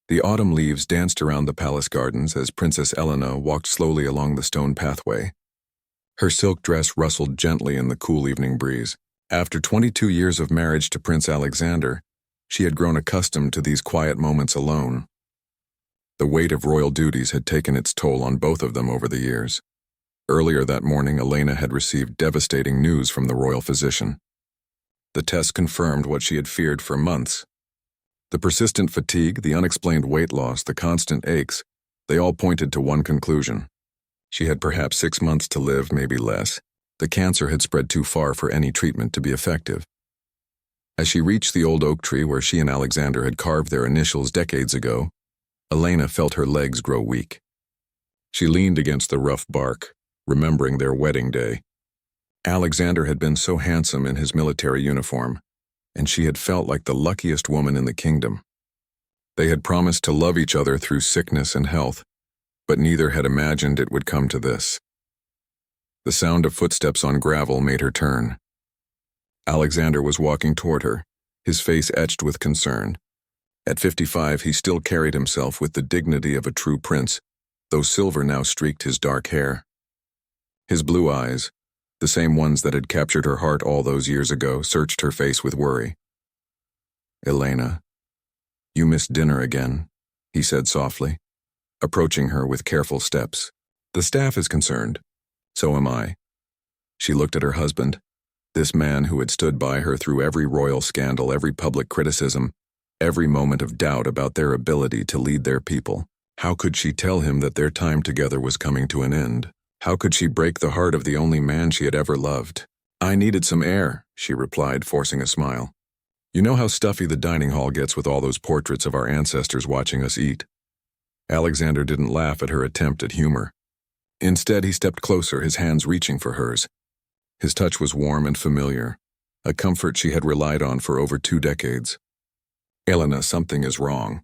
The autumn leaves danced around the palace gardens as Princess Elena walked slowly along the stone pathway. Her silk dress rustled gently in the cool evening breeze. After 22 years of marriage to Prince Alexander, she had grown accustomed to these quiet moments alone. The weight of royal duties had taken its toll on both of them over the years. Earlier that morning, Elena had received devastating news from the royal physician. The test confirmed what she had feared for months. The persistent fatigue, the unexplained weight loss, the constant aches, they all pointed to one conclusion. She had perhaps 6 months to live, maybe less. The cancer had spread too far for any treatment to be effective. As she reached the old oak tree where she and Alexander had carved their initials decades ago, Elena felt her legs grow weak. She leaned against the rough bark, remembering their wedding day. Alexander had been so handsome in his military uniform, and she had felt like the luckiest woman in the kingdom. They had promised to love each other through sickness and health, but neither had imagined it would come to this. The sound of footsteps on gravel made her turn. Alexander was walking toward her, his face etched with concern. At 55, he still carried himself with the dignity of a true prince, though silver now streaked his dark hair. His blue eyes, the same ones that had captured her heart all those years ago, searched her face with worry. "Elena, you missed dinner again," he said softly, approaching her with careful steps. "The staff is concerned. So am I." She looked at her husband, this man who had stood by her through every royal scandal, every public criticism, every moment of doubt about their ability to lead their people. How could she tell him that their time together was coming to an end? How could she break the heart of the only man she had ever loved? "I needed some air," she replied, forcing a smile. "You know how stuffy the dining hall gets with all those portraits of our ancestors watching us eat." Alexander didn't laugh at her attempt at humor. Instead, he stepped closer, his hands reaching for hers. His touch was warm and familiar, a comfort she had relied on for over 2 decades. "Elena, something is wrong.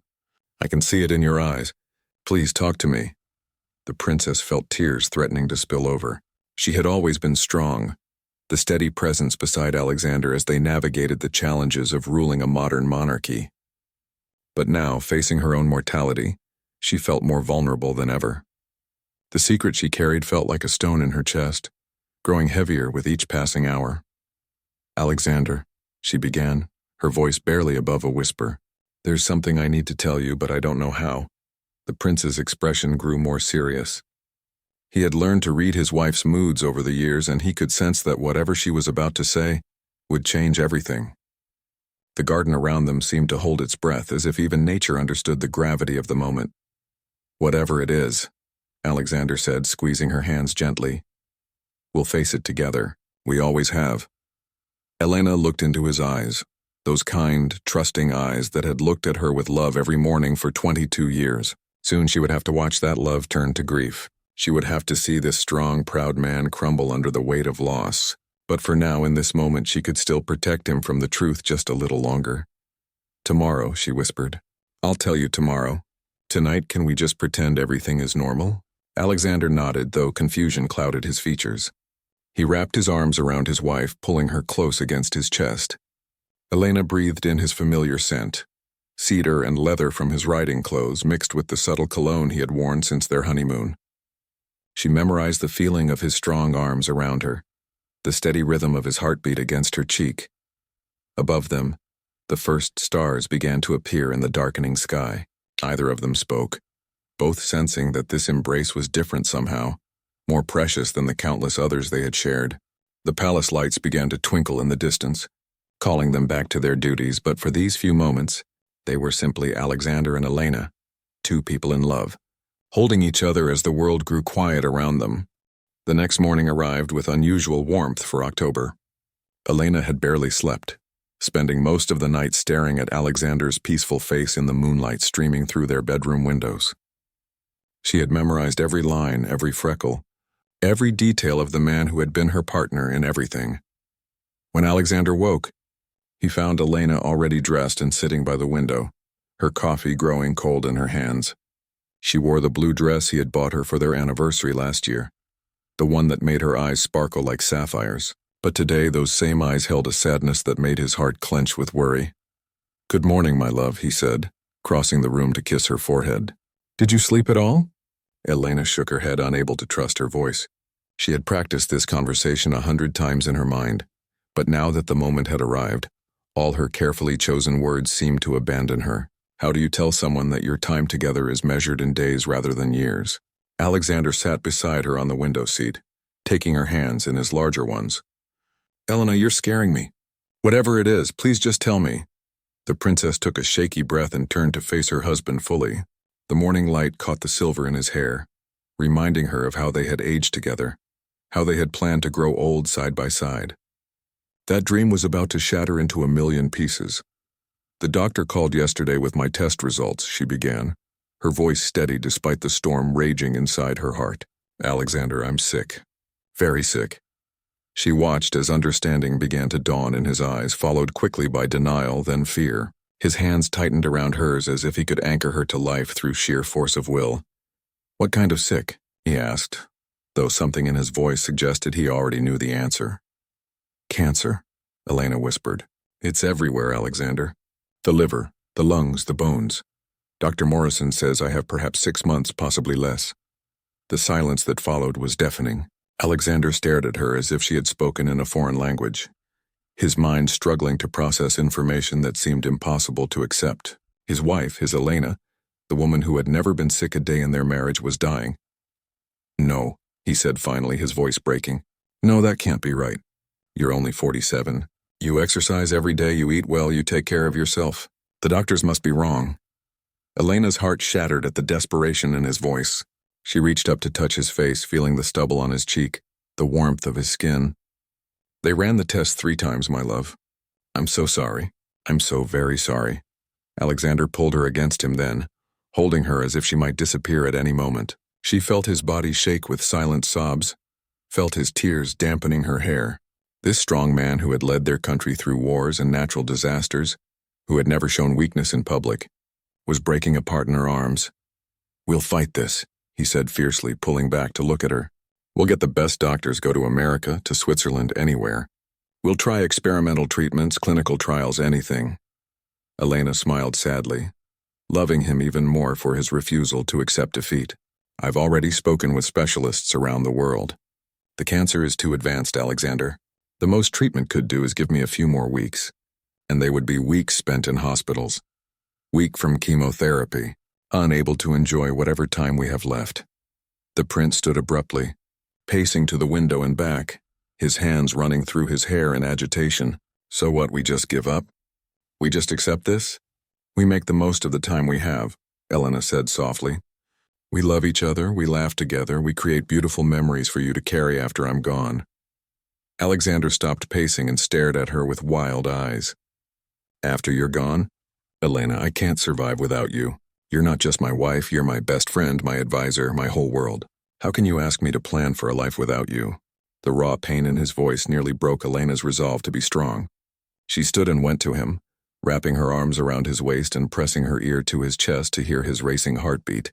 I can see it in your eyes. Please talk to me." The princess felt tears threatening to spill over. She had always been strong, the steady presence beside Alexander as they navigated the challenges of ruling a modern monarchy. But now, facing her own mortality, she felt more vulnerable than ever. The secret she carried felt like a stone in her chest, growing heavier with each passing hour. "Alexander," she began, her voice barely above a whisper. "There's something I need to tell you, but I don't know how." The prince's expression grew more serious. He had learned to read his wife's moods over the years, and he could sense that whatever she was about to say would change everything. The garden around them seemed to hold its breath, as if even nature understood the gravity of the moment. "Whatever it is," Alexander said, squeezing her hands gently, "we'll face it together. We always have." Elena looked into his eyes, those kind, trusting eyes that had looked at her with love every morning for 22 years. Soon she would have to watch that love turn to grief. She would have to see this strong, proud man crumble under the weight of loss. But for now, in this moment, she could still protect him from the truth just a little longer. "Tomorrow," she whispered. "I'll tell you tomorrow. Tonight, can we just pretend everything is normal?" Alexander nodded, though confusion clouded his features. He wrapped his arms around his wife, pulling her close against his chest. Elena breathed in his familiar scent, cedar and leather from his riding clothes mixed with the subtle cologne he had worn since their honeymoon. She memorized the feeling of his strong arms around her, the steady rhythm of his heartbeat against her cheek. Above them, the first stars began to appear in the darkening sky. Neither of them spoke, both sensing that this embrace was different somehow, more precious than the countless others they had shared. The palace lights began to twinkle in the distance, calling them back to their duties, but for these few moments, they were simply Alexander and Elena, 2 people in love, holding each other as the world grew quiet around them. The next morning arrived with unusual warmth for October. Elena had barely slept, spending most of the night staring at Alexander's peaceful face in the moonlight streaming through their bedroom windows. She had memorized every line, every freckle, every detail of the man who had been her partner in everything. When Alexander woke, he found Elena already dressed and sitting by the window, her coffee growing cold in her hands. She wore the blue dress he had bought her for their anniversary last year, the one that made her eyes sparkle like sapphires. But today those same eyes held a sadness that made his heart clench with worry. "Good morning, my love," he said, crossing the room to kiss her forehead. "Did you sleep at all?" Elena shook her head, unable to trust her voice. She had practiced this conversation 100 times in her mind, but now that the moment had arrived, all her carefully chosen words seemed to abandon her. How do you tell someone that your time together is measured in days rather than years? Alexander sat beside her on the window seat, taking her hands in his larger ones. "Elena, you're scaring me. Whatever it is, please just tell me." The princess took a shaky breath and turned to face her husband fully. The morning light caught the silver in his hair, reminding her of how they had aged together, how they had planned to grow old side by side. That dream was about to shatter into a million pieces. "The doctor called yesterday with my test results," she began, her voice steady despite the storm raging inside her heart. "Alexander, I'm sick. Very sick." She watched as understanding began to dawn in his eyes, followed quickly by denial, then fear. His hands tightened around hers as if he could anchor her to life through sheer force of will. "What kind of sick?" he asked, though something in his voice suggested he already knew the answer. "Cancer," Elena whispered. "It's everywhere, Alexander. The liver, the lungs, the bones. Dr. Morrison says I have perhaps 6 months, possibly less." The silence that followed was deafening. Alexander stared at her as if she had spoken in a foreign language, his mind struggling to process information that seemed impossible to accept. His wife, his Elena, the woman who had never been sick a day in their marriage, was dying. "No," he said finally, his voice breaking. "No, that can't be right. You're only 47. You exercise every day, you eat well, you take care of yourself. The doctors must be wrong." Elena's heart shattered at the desperation in his voice. She reached up to touch his face, feeling the stubble on his cheek, the warmth of his skin. "They ran the test 3 times, my love. I'm so sorry. I'm so very sorry." Alexander pulled her against him then, holding her as if she might disappear at any moment. She felt his body shake with silent sobs, felt his tears dampening her hair. This strong man who had led their country through wars and natural disasters, who had never shown weakness in public, was breaking apart in her arms. "We'll fight this," he said fiercely, pulling back to look at her. "We'll get the best doctors, go to America, to Switzerland, anywhere. We'll try experimental treatments, clinical trials, anything." Elena smiled sadly, loving him even more for his refusal to accept defeat. "I've already spoken with specialists around the world. The cancer is too advanced, Alexander. The most treatment could do is give me a few more weeks, and they would be weeks spent in hospitals. Weak from chemotherapy, unable to enjoy whatever time we have left." The prince stood abruptly, pacing to the window and back, his hands running through his hair in agitation. "So what, we just give up? We just accept this?" "We make the most of the time we have," Elena said softly. "We love each other, we laugh together, we create beautiful memories for you to carry after I'm gone." Alexander stopped pacing and stared at her with wild eyes. "After you're gone? Elena, I can't survive without you. You're not just my wife, you're my best friend, my advisor, my whole world. How can you ask me to plan for a life without you?" The raw pain in his voice nearly broke Elena's resolve to be strong. She stood and went to him, wrapping her arms around his waist and pressing her ear to his chest to hear his racing heartbeat.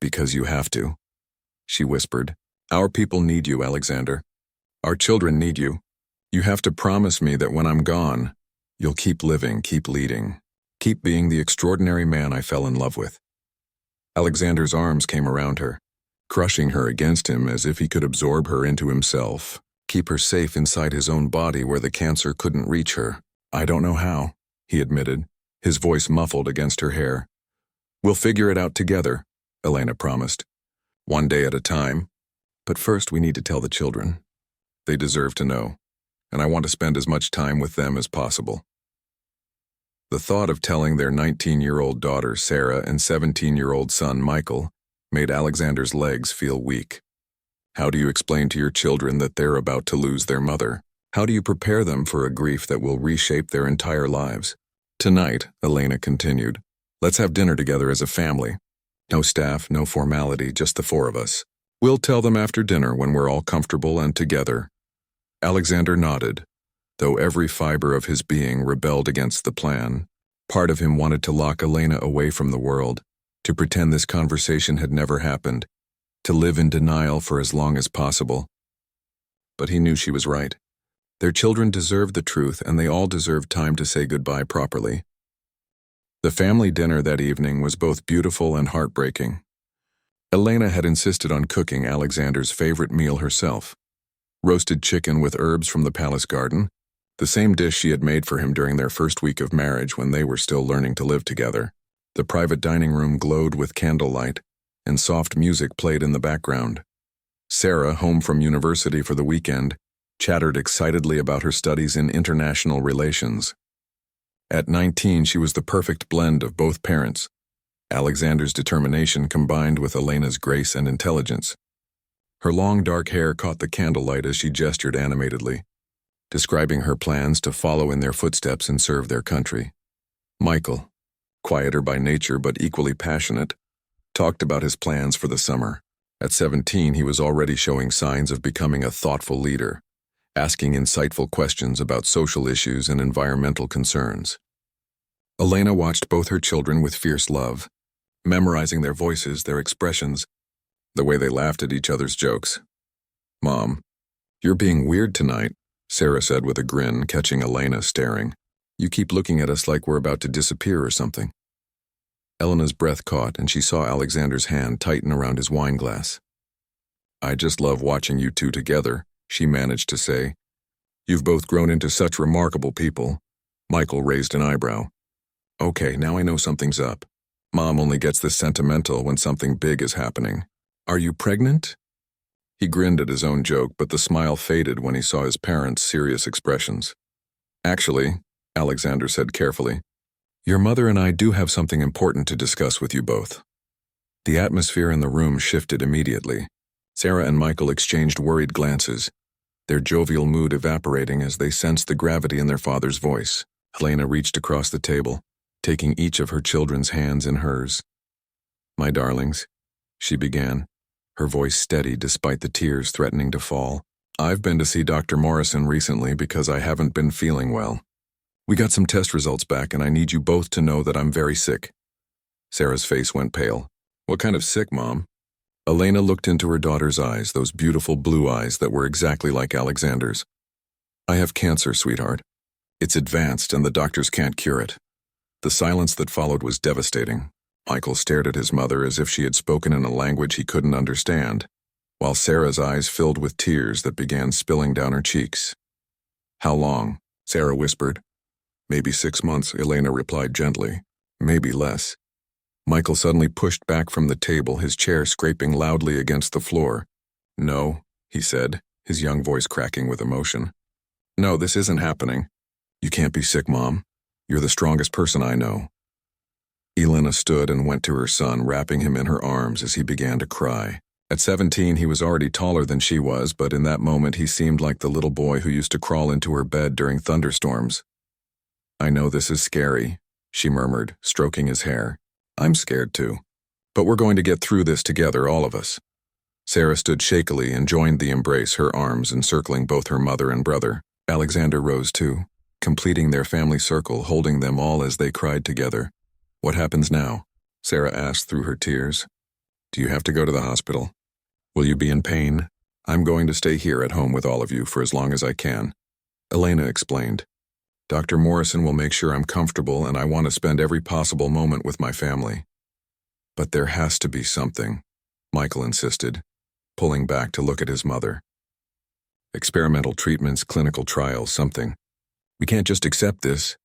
"Because you have to," she whispered. "Our people need you, Alexander. Our children need you. You have to promise me that when I'm gone, you'll keep living, keep leading, keep being the extraordinary man I fell in love with." Alexander's arms came around her, crushing her against him as if he could absorb her into himself, keep her safe inside his own body where the cancer couldn't reach her. "I don't know how," he admitted, his voice muffled against her hair. "We'll figure it out together," Elena promised. "One day at a time. But first we need to tell the children. They deserve to know, and I want to spend as much time with them as possible." The thought of telling their 19-year-old daughter Sarah and 17-year-old son Michael made Alexander's legs feel weak. How do you explain to your children that they're about to lose their mother? How do you prepare them for a grief that will reshape their entire lives? "Tonight," Elena continued, "let's have dinner together as a family. No staff, no formality, just the 4 of us. We'll tell them after dinner when we're all comfortable and together." Alexander nodded, though every fiber of his being rebelled against the plan. Part of him wanted to lock Elena away from the world, to pretend this conversation had never happened, to live in denial for as long as possible. But he knew she was right. Their children deserved the truth, and they all deserved time to say goodbye properly. The family dinner that evening was both beautiful and heartbreaking. Elena had insisted on cooking Alexander's favorite meal herself, roasted chicken with herbs from the palace garden, the same dish she had made for him during their first week of marriage when they were still learning to live together. The private dining room glowed with candlelight, and soft music played in the background. Sarah, home from university for the weekend, chattered excitedly about her studies in international relations. At 19, she was the perfect blend of both parents, Alexander's determination combined with Elena's grace and intelligence. Her long dark hair caught the candlelight as she gestured animatedly, describing her plans to follow in their footsteps and serve their country. Michael, quieter by nature but equally passionate, talked about his plans for the summer. At 17, he was already showing signs of becoming a thoughtful leader, asking insightful questions about social issues and environmental concerns. Elena watched both her children with fierce love, memorizing their voices, their expressions, the way they laughed at each other's jokes. "Mom, you're being weird tonight," Sarah said with a grin, catching Elena staring. "You keep looking at us like we're about to disappear or something." Elena's breath caught, and she saw Alexander's hand tighten around his wine glass. "I just love watching you two together," she managed to say. "You've both grown into such remarkable people." Michael raised an eyebrow. "Okay, now I know something's up. Mom only gets this sentimental when something big is happening. Are you pregnant?" He grinned at his own joke, but the smile faded when he saw his parents' serious expressions. "Actually," Alexander said carefully, "your mother and I do have something important to discuss with you both." The atmosphere in the room shifted immediately. Sarah and Michael exchanged worried glances, their jovial mood evaporating as they sensed the gravity in their father's voice. Elena reached across the table, taking each of her children's hands in hers. "My darlings," she began, her voice steady despite the tears threatening to fall. "I've been to see Dr. Morrison recently because I haven't been feeling well. We got some test results back and I need you both to know that I'm very sick." Sarah's face went pale. "What kind of sick, Mom?" Elena looked into her daughter's eyes, those beautiful blue eyes that were exactly like Alexander's. "I have cancer, sweetheart. It's advanced and the doctors can't cure it." The silence that followed was devastating. Michael stared at his mother as if she had spoken in a language he couldn't understand, while Sarah's eyes filled with tears that began spilling down her cheeks. "How long?" Sarah whispered. "Maybe 6 months," Elena replied gently. "Maybe less." Michael suddenly pushed back from the table, his chair scraping loudly against the floor. "No," he said, his young voice cracking with emotion. "No, this isn't happening. You can't be sick, Mom. You're the strongest person I know." Elena stood and went to her son, wrapping him in her arms as he began to cry. At 17, he was already taller than she was, but in that moment he seemed like the little boy who used to crawl into her bed during thunderstorms. "I know this is scary," she murmured, stroking his hair. "I'm scared too. But we're going to get through this together, all of us." Sarah stood shakily and joined the embrace, her arms encircling both her mother and brother. Alexander rose too, completing their family circle, holding them all as they cried together. "What happens now?" Sarah asked through her tears. "Do you have to go to the hospital? Will you be in pain?" "I'm going to stay here at home with all of you for as long as I can," Elena explained. "Dr. Morrison will make sure I'm comfortable and I want to spend every possible moment with my family." "But there has to be something," Michael insisted, pulling back to look at his mother. "Experimental treatments, clinical trials, something. We can't just accept this."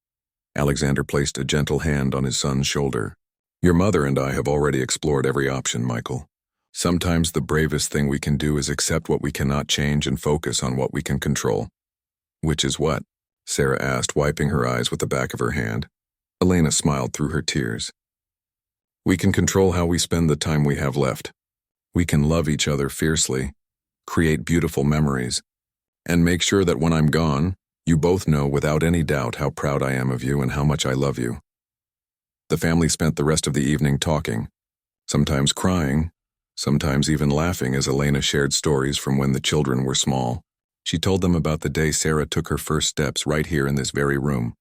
Alexander placed a gentle hand on his son's shoulder. "Your mother and I have already explored every option, Michael. Sometimes the bravest thing we can do is accept what we cannot change and focus on what we can control." "Which is what?" Sarah asked, wiping her eyes with the back of her hand. Elena smiled through her tears. "We can control how we spend the time we have left. We can love each other fiercely, create beautiful memories, and make sure that when I'm gone, you both know without any doubt how proud I am of you and how much I love you." The family spent the rest of the evening talking, sometimes crying, sometimes even laughing as Elena shared stories from when the children were small. She told them about the day Sarah took her first steps right here in this very room,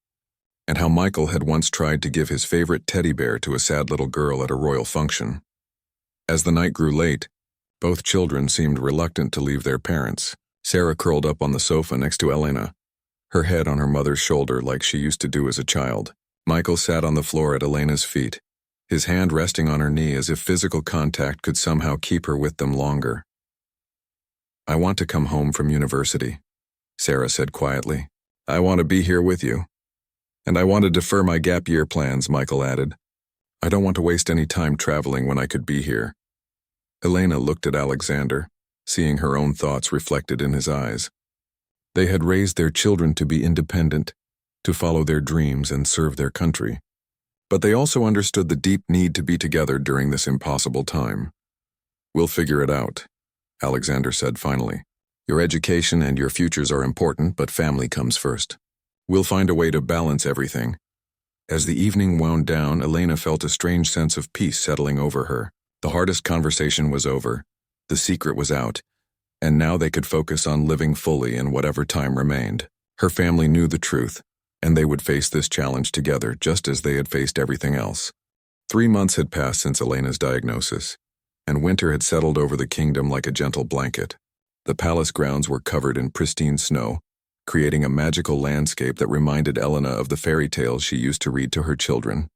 and how Michael had once tried to give his favorite teddy bear to a sad little girl at a royal function. As the night grew late, both children seemed reluctant to leave their parents. Sarah curled up on the sofa next to Elena, her head on her mother's shoulder like she used to do as a child. Michael sat on the floor at Elena's feet, his hand resting on her knee as if physical contact could somehow keep her with them longer. "I want to come home from university," Sarah said quietly. "I want to be here with you. And I want to defer my gap year plans," Michael added. "I don't want to waste any time traveling when I could be here." Elena looked at Alexander, seeing her own thoughts reflected in his eyes. They had raised their children to be independent, to follow their dreams and serve their country. But they also understood the deep need to be together during this impossible time. "We'll figure it out," Alexander said finally. "Your education and your futures are important, but family comes first. We'll find a way to balance everything." As the evening wound down, Elena felt a strange sense of peace settling over her. The hardest conversation was over, the secret was out, and now they could focus on living fully in whatever time remained. Her family knew the truth, and they would face this challenge together just as they had faced everything else. 3 months had passed since Elena's diagnosis, and winter had settled over the kingdom like a gentle blanket. The palace grounds were covered in pristine snow, creating a magical landscape that reminded Elena of the fairy tales she used to read to her children.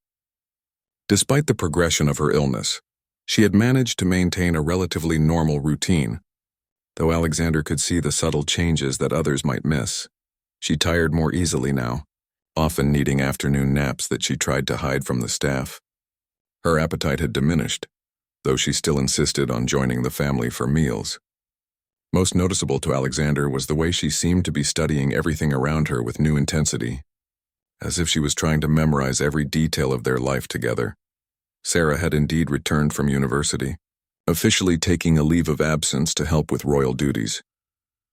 Despite the progression of her illness, she had managed to maintain a relatively normal routine, though Alexander could see the subtle changes that others might miss. She tired more easily now, often needing afternoon naps that she tried to hide from the staff. Her appetite had diminished, though she still insisted on joining the family for meals. Most noticeable to Alexander was the way she seemed to be studying everything around her with new intensity, as if she was trying to memorize every detail of their life together. Sarah had indeed returned from university, officially taking a leave of absence to help with royal duties,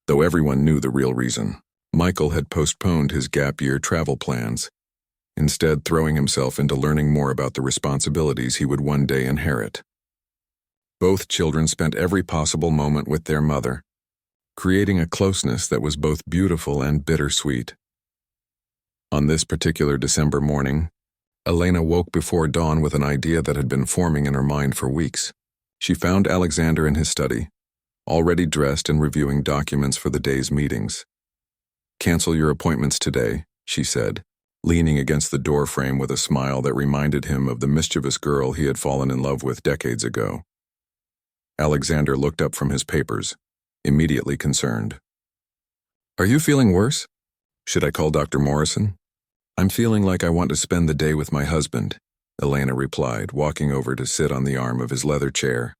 though everyone knew the real reason. Michael had postponed his gap year travel plans, instead throwing himself into learning more about the responsibilities he would one day inherit. Both children spent every possible moment with their mother, creating a closeness that was both beautiful and bittersweet. On this particular December morning, Elena woke before dawn with an idea that had been forming in her mind for weeks. She found Alexander in his study, already dressed and reviewing documents for the day's meetings. "Cancel your appointments today," she said, leaning against the doorframe with a smile that reminded him of the mischievous girl he had fallen in love with decades ago. Alexander looked up from his papers, immediately concerned. "Are you feeling worse? Should I call Dr. Morrison?" "I'm feeling like I want to spend the day with my husband," Elena replied, walking over to sit on the arm of his leather chair.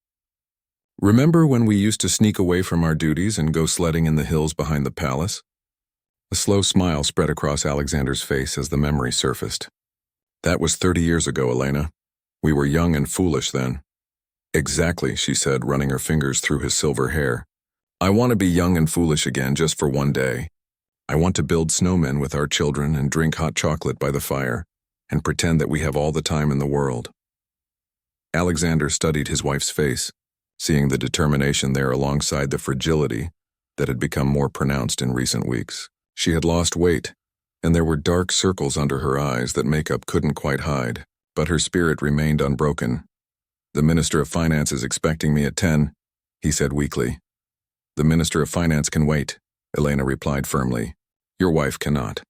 "Remember when we used to sneak away from our duties and go sledding in the hills behind the palace?" A slow smile spread across Alexander's face as the memory surfaced. "That was 30 years ago, Elena. We were young and foolish then." "Exactly," she said, running her fingers through his silver hair. "I want to be young and foolish again just for one day. I want to build snowmen with our children and drink hot chocolate by the fire and pretend that we have all the time in the world." Alexander studied his wife's face, seeing the determination there alongside the fragility that had become more pronounced in recent weeks. She had lost weight, and there were dark circles under her eyes that makeup couldn't quite hide, but her spirit remained unbroken. "The Minister of Finance is expecting me at 10, he said weakly. "The Minister of Finance can wait," Elena replied firmly. "Your wife cannot."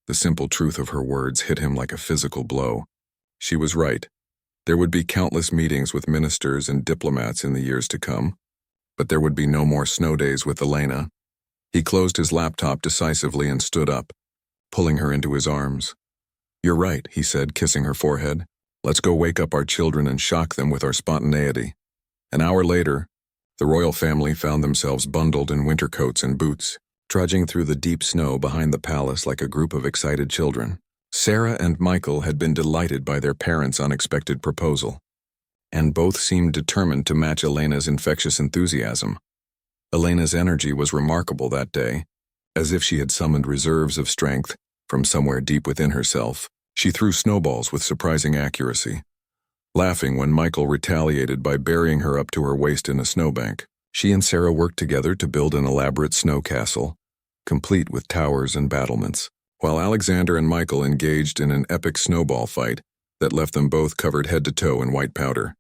The simple truth of her words hit him like a physical blow. She was right. There would be countless meetings with ministers and diplomats in the years to come, but there would be no more snow days with Elena. He closed his laptop decisively and stood up, pulling her into his arms. "You're right," he said, kissing her forehead. "Let's go wake up our children and shock them with our spontaneity." An hour later, the royal family found themselves bundled in winter coats and boots, trudging through the deep snow behind the palace like a group of excited children. Sarah and Michael had been delighted by their parents' unexpected proposal, and both seemed determined to match Elena's infectious enthusiasm. Elena's energy was remarkable that day, as if she had summoned reserves of strength from somewhere deep within herself. She threw snowballs with surprising accuracy, laughing when Michael retaliated by burying her up to her waist in a snowbank. She and Sarah worked together to build an elaborate snow castle, complete with towers and battlements, while Alexander and Michael engaged in an epic snowball fight that left them both covered head to toe in white powder.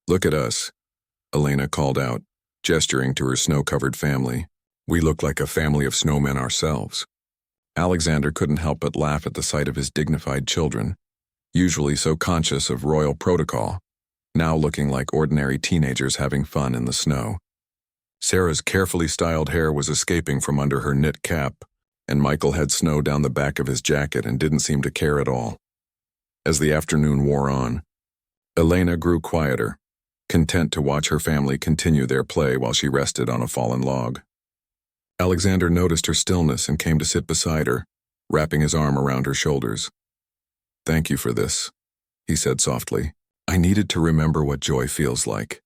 "Look at us," Elena called out, gesturing to her snow-covered family. "We look like a family of snowmen ourselves." Alexander couldn't help but laugh at the sight of his dignified children, usually so conscious of royal protocol, now looking like ordinary teenagers having fun in the snow. Sarah's carefully styled hair was escaping from under her knit cap, and Michael had snow down the back of his jacket and didn't seem to care at all. As the afternoon wore on, Elena grew quieter, content to watch her family continue their play while she rested on a fallen log. Alexander noticed her stillness and came to sit beside her, wrapping his arm around her shoulders. "Thank you for this," he said softly. "I needed to remember what joy feels like."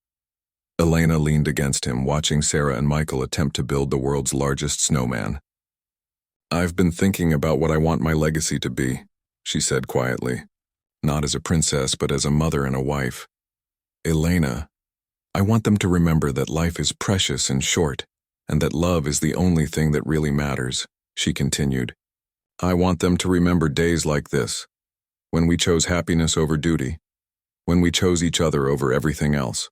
Elena leaned against him, watching Sarah and Michael attempt to build the world's largest snowman. "I've been thinking about what I want my legacy to be," she said quietly. "Not as a princess, but as a mother and a wife. Elena, I want them to remember that life is precious and short, and that love is the only thing that really matters," she continued. "I want them to remember days like this, when we chose happiness over duty, when we chose each other over everything else."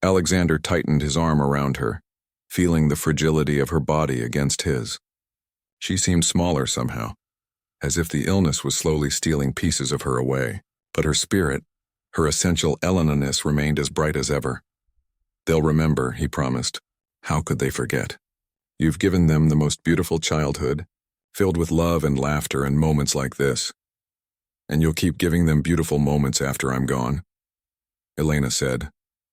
Alexander tightened his arm around her, feeling the fragility of her body against his. She seemed smaller somehow, as if the illness was slowly stealing pieces of her away, but her spirit, her essential Elena-ness, remained as bright as ever. "They'll remember," he promised. "How could they forget? You've given them the most beautiful childhood, filled with love and laughter and moments like this. And you'll keep giving them beautiful moments after I'm gone," Elena said,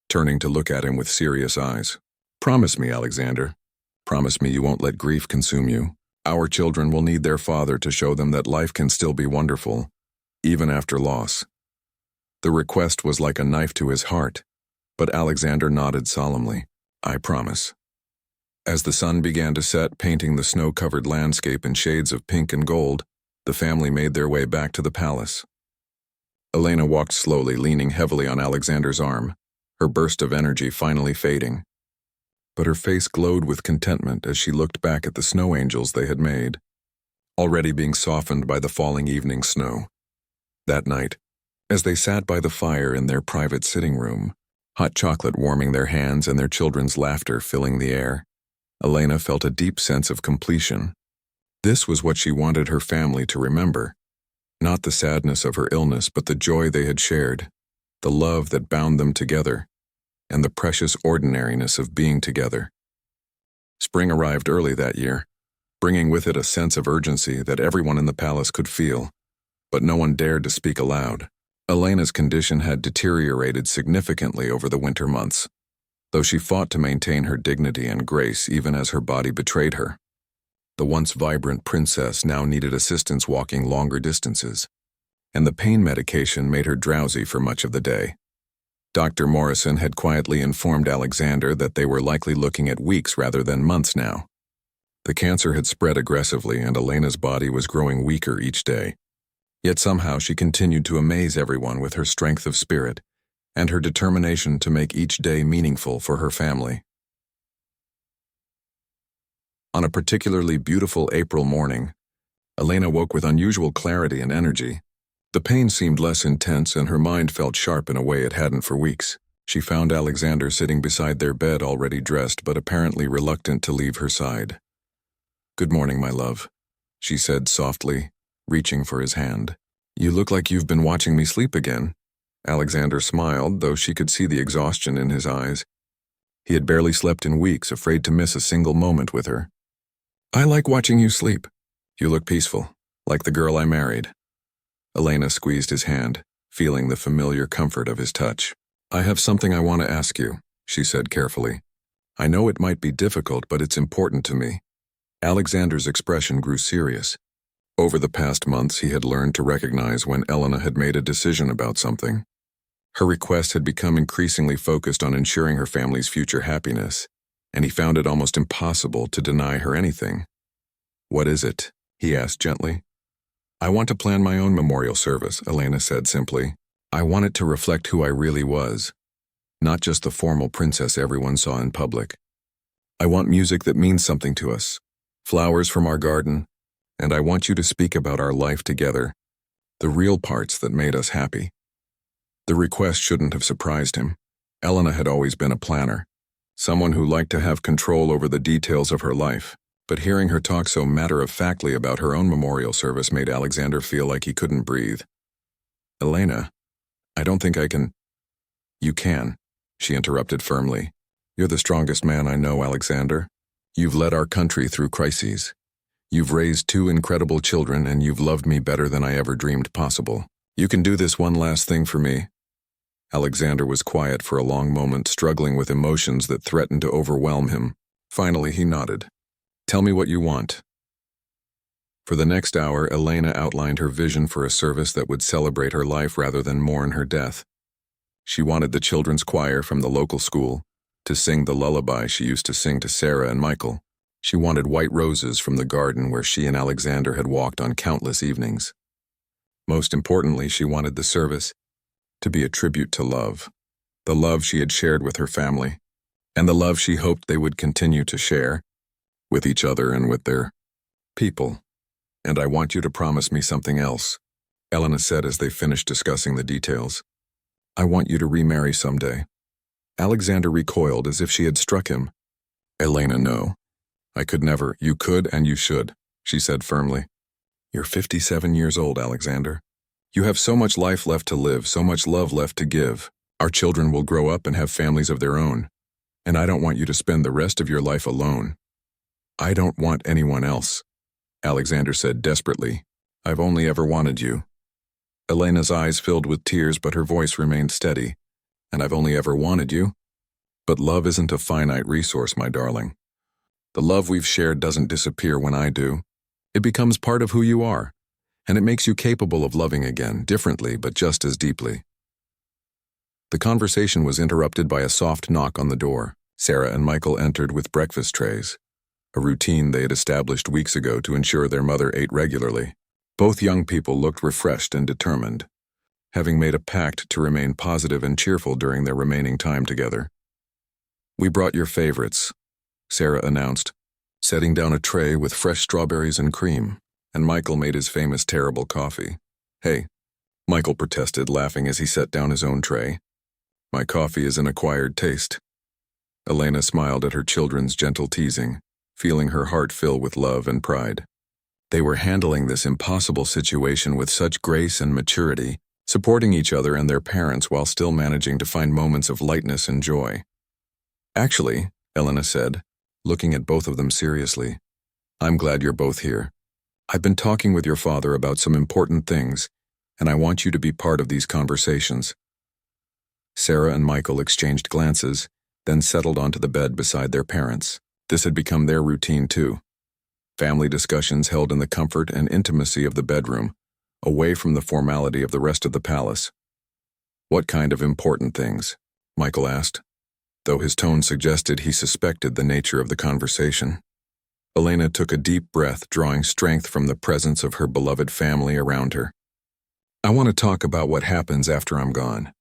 turning to look at him with serious eyes. "Promise me, Alexander. Promise me you won't let grief consume you. Our children will need their father to show them that life can still be wonderful, even after loss." The request was like a knife to his heart, but Alexander nodded solemnly. "I promise." As the sun began to set, painting the snow-covered landscape in shades of pink and gold, the family made their way back to the palace. Elena walked slowly, leaning heavily on Alexander's arm, her burst of energy finally fading. But her face glowed with contentment as she looked back at the snow angels they had made, already being softened by the falling evening snow. That night, as they sat by the fire in their private sitting room, hot chocolate warming their hands and their children's laughter filling the air, Elena felt a deep sense of completion. This was what she wanted her family to remember. Not the sadness of her illness, but the joy they had shared, the love that bound them together, and the precious ordinariness of being together. Spring arrived early that year, bringing with it a sense of urgency that everyone in the palace could feel, but no one dared to speak aloud. Elena's condition had deteriorated significantly over the winter months, though she fought to maintain her dignity and grace even as her body betrayed her. The once vibrant princess now needed assistance walking longer distances, and the pain medication made her drowsy for much of the day. Dr. Morrison had quietly informed Alexander that they were likely looking at weeks rather than months now. The cancer had spread aggressively and Elena's body was growing weaker each day. Yet somehow she continued to amaze everyone with her strength of spirit and her determination to make each day meaningful for her family. On a particularly beautiful April morning, Elena woke with unusual clarity and energy. The pain seemed less intense and her mind felt sharp in a way it hadn't for weeks. She found Alexander sitting beside their bed, already dressed but apparently reluctant to leave her side. "Good morning, my love," she said softly, reaching for his hand. "You look like you've been watching me sleep again." Alexander smiled, though she could see the exhaustion in his eyes. He had barely slept in weeks, afraid to miss a single moment with her. "I like watching you sleep. You look peaceful, like the girl I married." Elena squeezed his hand, feeling the familiar comfort of his touch. "I have something I want to ask you," she said carefully. "I know it might be difficult, but it's important to me." Alexander's expression grew serious. Over the past months, he had learned to recognize when Elena had made a decision about something. Her request had become increasingly focused on ensuring her family's future happiness, and he found it almost impossible to deny her anything. "What is it?" he asked gently. "I want to plan my own memorial service," Elena said simply. "I want it to reflect who I really was, not just the formal princess everyone saw in public. I want music that means something to us, flowers from our garden, and I want you to speak about our life together, the real parts that made us happy." The request shouldn't have surprised him. Elena had always been a planner, someone who liked to have control over the details of her life. But hearing her talk so matter-of-factly about her own memorial service made Alexander feel like he couldn't breathe. Elena, I don't think I can. You can, she interrupted firmly. You're the strongest man I know, Alexander. You've led our country through crises. You've raised two incredible children, and you've loved me better than I ever dreamed possible. You can do this one last thing for me. Alexander was quiet for a long moment, struggling with emotions that threatened to overwhelm him. Finally, he nodded. Tell me what you want. For the next hour, Elena outlined her vision for a service that would celebrate her life rather than mourn her death. She wanted the children's choir from the local school to sing the lullaby she used to sing to Sarah and Michael. She wanted white roses from the garden where she and Alexander had walked on countless evenings. Most importantly, she wanted the service to be a tribute to love, the love she had shared with her family, and the love she hoped they would continue to share with each other and with their people. And I want you to promise me something else, Elena said as they finished discussing the details. I want you to remarry someday. Alexander recoiled as if she had struck him. Elena, no. I could never. You could and you should, she said firmly. You're 57 years old, Alexander. You have so much life left to live, so much love left to give. Our children will grow up and have families of their own. And I don't want you to spend the rest of your life alone. I don't want anyone else, Alexander said desperately. I've only ever wanted you. Elena's eyes filled with tears, but her voice remained steady. And I've only ever wanted you? But love isn't a finite resource, my darling. The love we've shared doesn't disappear when I do. It becomes part of who you are, and it makes you capable of loving again, differently but just as deeply. The conversation was interrupted by a soft knock on the door. Sarah and Michael entered with breakfast trays, a routine they had established weeks ago to ensure their mother ate regularly. Both young people looked refreshed and determined, having made a pact to remain positive and cheerful during their remaining time together. We brought your favorites, Sarah announced, setting down a tray with fresh strawberries and cream, and Michael made his famous terrible coffee. Hey, Michael protested, laughing as he set down his own tray. My coffee is an acquired taste. Elena smiled at her children's gentle teasing, feeling her heart fill with love and pride. They were handling this impossible situation with such grace and maturity, supporting each other and their parents while still managing to find moments of lightness and joy. Actually, Elena said, looking at both of them seriously, I'm glad you're both here. I've been talking with your father about some important things, and I want you to be part of these conversations. Sarah and Michael exchanged glances, then settled onto the bed beside their parents. This had become their routine too. Family discussions held in the comfort and intimacy of the bedroom, away from the formality of the rest of the palace. What kind of important things? Michael asked, though his tone suggested he suspected the nature of the conversation. Elena took a deep breath, drawing strength from the presence of her beloved family around her. I want to talk about what happens after I'm gone.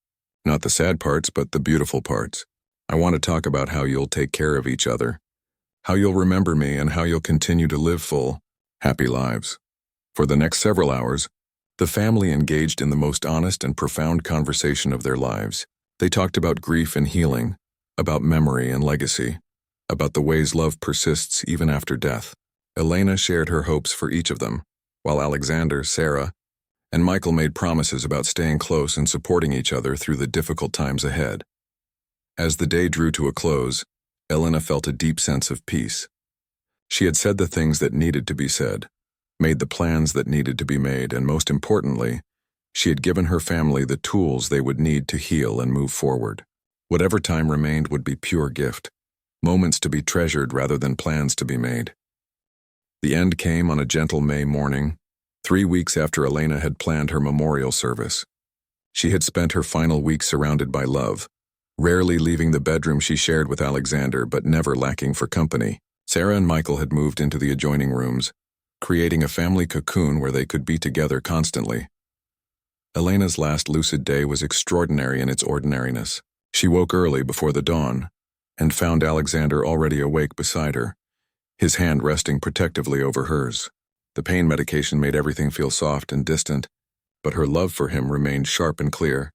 Not the sad parts, but the beautiful parts. I want to talk about how you'll take care of each other, how you'll remember me, and how you'll continue to live full, happy lives. For the next several hours, the family engaged in the most honest and profound conversation of their lives. They talked about grief and healing, about memory and legacy, about the ways love persists even after death. Elena shared her hopes for each of them, while Alexander, Sarah, and Michael made promises about staying close and supporting each other through the difficult times ahead. As the day drew to a close, Elena felt a deep sense of peace. She had said the things that needed to be said, made the plans that needed to be made, and most importantly, she had given her family the tools they would need to heal and move forward. Whatever time remained would be pure gift, moments to be treasured rather than plans to be made. The end came on a gentle May morning, 3 weeks after Elena had planned her memorial service. She had spent her final week surrounded by love, rarely leaving the bedroom she shared with Alexander, but never lacking for company. Sarah and Michael had moved into the adjoining rooms, creating a family cocoon where they could be together constantly. Elena's last lucid day was extraordinary in its ordinariness. She woke early before the dawn and found Alexander already awake beside her, his hand resting protectively over hers. The pain medication made everything feel soft and distant, but her love for him remained sharp and clear.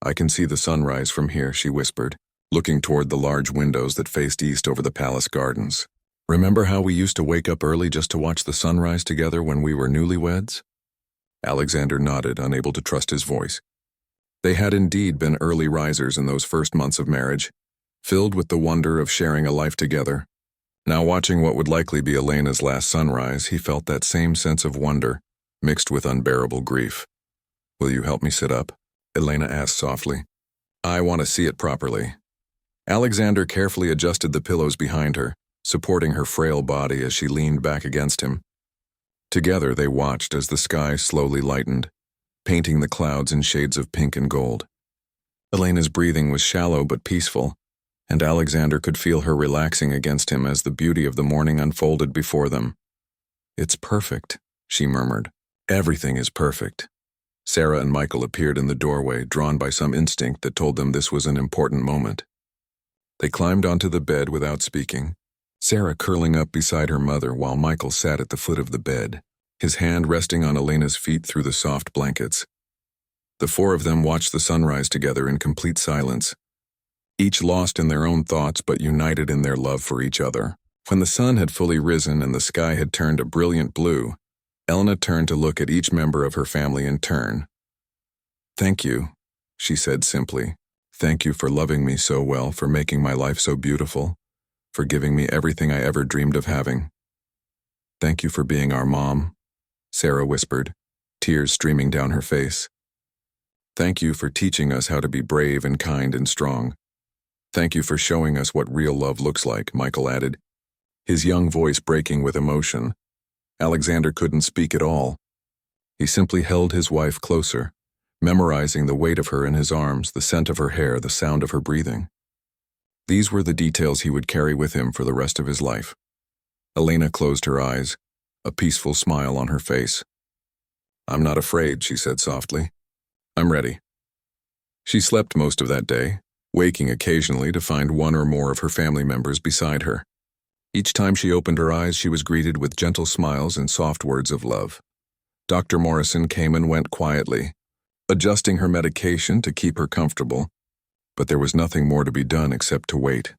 I can see the sunrise from here, she whispered, looking toward the large windows that faced east over the palace gardens. Remember how we used to wake up early just to watch the sunrise together when we were newlyweds? Alexander nodded, unable to trust his voice. They had indeed been early risers in those first months of marriage, filled with the wonder of sharing a life together. Now watching what would likely be Elena's last sunrise, he felt that same sense of wonder, mixed with unbearable grief. "Will you help me sit up?" Elena asked softly. "I want to see it properly." Alexander carefully adjusted the pillows behind her, supporting her frail body as she leaned back against him. Together they watched as the sky slowly lightened, painting the clouds in shades of pink and gold. Elena's breathing was shallow but peaceful, and Alexander could feel her relaxing against him as the beauty of the morning unfolded before them. "It's perfect," she murmured. "Everything is perfect." Sarah and Michael appeared in the doorway, drawn by some instinct that told them this was an important moment. They climbed onto the bed without speaking, Sarah curling up beside her mother while Michael sat at the foot of the bed, his hand resting on Elena's feet through the soft blankets. The four of them watched the sunrise together in complete silence, each lost in their own thoughts but united in their love for each other. When the sun had fully risen and the sky had turned a brilliant blue, Elena turned to look at each member of her family in turn. "Thank you," she said simply. "Thank you for loving me so well, for making my life so beautiful, for giving me everything I ever dreamed of having. Thank you for being our mom," Sarah whispered, tears streaming down her face. "Thank you for teaching us how to be brave and kind and strong. Thank you for showing us what real love looks like," Michael added, his young voice breaking with emotion. Alexander couldn't speak at all. He simply held his wife closer, memorizing the weight of her in his arms, the scent of her hair, the sound of her breathing. These were the details he would carry with him for the rest of his life. Elena closed her eyes, a peaceful smile on her face. "I'm not afraid," she said softly. "I'm ready." She slept most of that day, waking occasionally to find one or more of her family members beside her. Each time she opened her eyes, she was greeted with gentle smiles and soft words of love. Dr. Morrison came and went quietly, adjusting her medication to keep her comfortable, but there was nothing more to be done except to wait.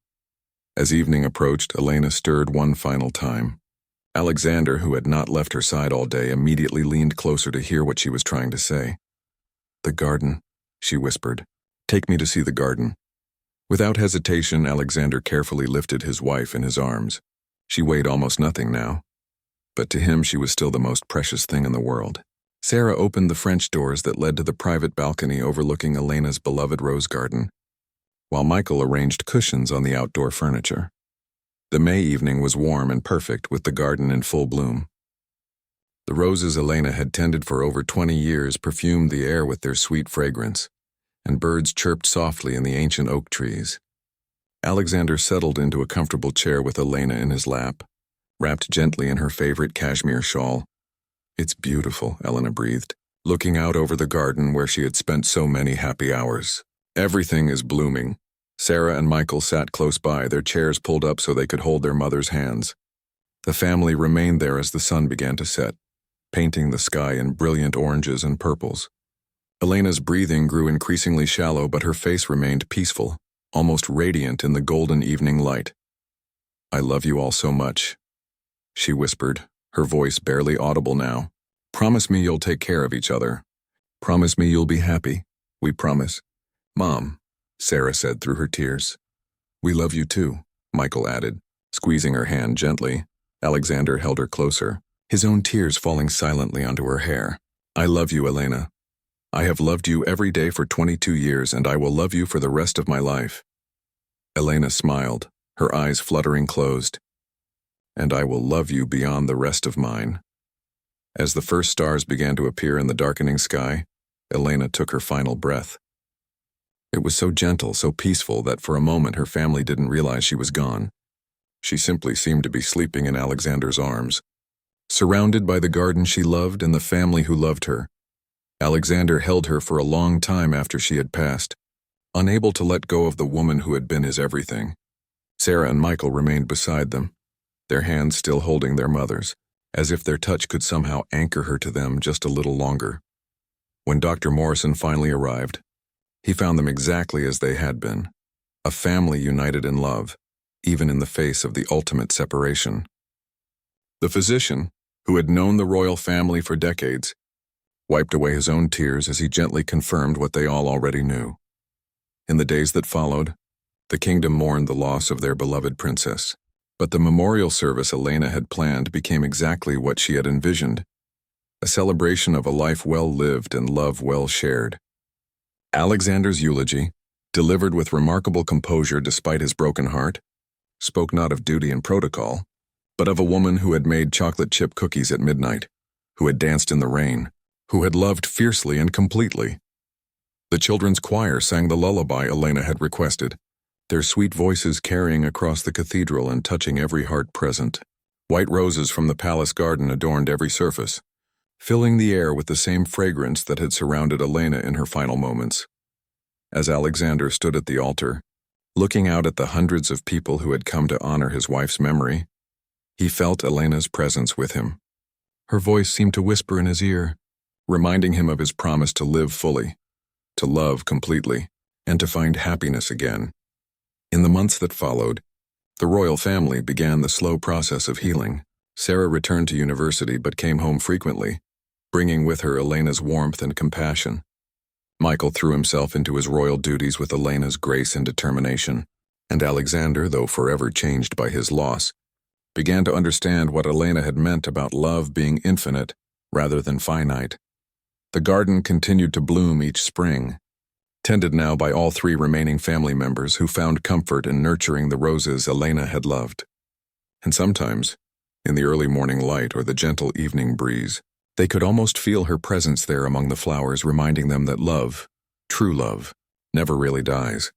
As evening approached, Elena stirred one final time. Alexander, who had not left her side all day, immediately leaned closer to hear what she was trying to say. "The garden," she whispered. "Take me to see the garden." Without hesitation, Alexander carefully lifted his wife in his arms. She weighed almost nothing now, but to him she was still the most precious thing in the world. Sarah opened the French doors that led to the private balcony overlooking Elena's beloved rose garden, while Michael arranged cushions on the outdoor furniture. The May evening was warm and perfect, with the garden in full bloom. The roses Elena had tended for over 20 years perfumed the air with their sweet fragrance, and birds chirped softly in the ancient oak trees. Alexander settled into a comfortable chair with Elena in his lap, wrapped gently in her favorite cashmere shawl. "It's beautiful," Elena breathed, looking out over the garden where she had spent so many happy hours. "Everything is blooming." Sarah and Michael sat close by, their chairs pulled up so they could hold their mother's hands. The family remained there as the sun began to set, painting the sky in brilliant oranges and purples. Elena's breathing grew increasingly shallow, but her face remained peaceful, almost radiant in the golden evening light. "I love you all so much," she whispered, her voice barely audible now. "Promise me you'll take care of each other. Promise me you'll be happy. We promise." "Mom," Sarah said through her tears. "We love you too," Michael added, squeezing her hand gently. Alexander held her closer, his own tears falling silently onto her hair. "I love you, Elena. I have loved you every day for 22 years, and I will love you for the rest of my life." Elena smiled, her eyes fluttering closed. "And I will love you beyond the rest of mine." As the first stars began to appear in the darkening sky, Elena took her final breath. It was so gentle, so peaceful, that for a moment her family didn't realize she was gone. She simply seemed to be sleeping in Alexander's arms, surrounded by the garden she loved and the family who loved her. Alexander held her for a long time after she had passed, unable to let go of the woman who had been his everything. Sarah and Michael remained beside them, their hands still holding their mother's, as if their touch could somehow anchor her to them just a little longer. When Dr. Morrison finally arrived, he found them exactly as they had been, a family united in love, even in the face of the ultimate separation. The physician, who had known the royal family for decades, wiped away his own tears as he gently confirmed what they all already knew. In the days that followed, the kingdom mourned the loss of their beloved princess. But the memorial service Elena had planned became exactly what she had envisioned, a celebration of a life well lived and love well shared. Alexander's eulogy, delivered with remarkable composure despite his broken heart, spoke not of duty and protocol, but of a woman who had made chocolate chip cookies at midnight, who had danced in the rain, who had loved fiercely and completely. The children's choir sang the lullaby Elena had requested, their sweet voices carrying across the cathedral and touching every heart present. White roses from the palace garden adorned every surface, filling the air with the same fragrance that had surrounded Elena in her final moments. As Alexander stood at the altar, looking out at the hundreds of people who had come to honor his wife's memory, he felt Elena's presence with him. Her voice seemed to whisper in his ear, reminding him of his promise to live fully, to love completely, and to find happiness again. In the months that followed, the royal family began the slow process of healing. Sarah returned to university but came home frequently, bringing with her Elena's warmth and compassion. Michael threw himself into his royal duties with Elena's grace and determination, and Alexander, though forever changed by his loss, began to understand what Elena had meant about love being infinite rather than finite. The garden continued to bloom each spring, tended now by all three remaining family members who found comfort in nurturing the roses Elena had loved. And sometimes, in the early morning light or the gentle evening breeze, they could almost feel her presence there among the flowers, reminding them that love, true love, never really dies.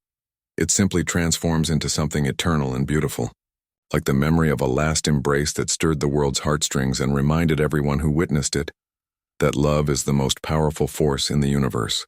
It simply transforms into something eternal and beautiful, like the memory of a last embrace that stirred the world's heartstrings and reminded everyone who witnessed it that love is the most powerful force in the universe.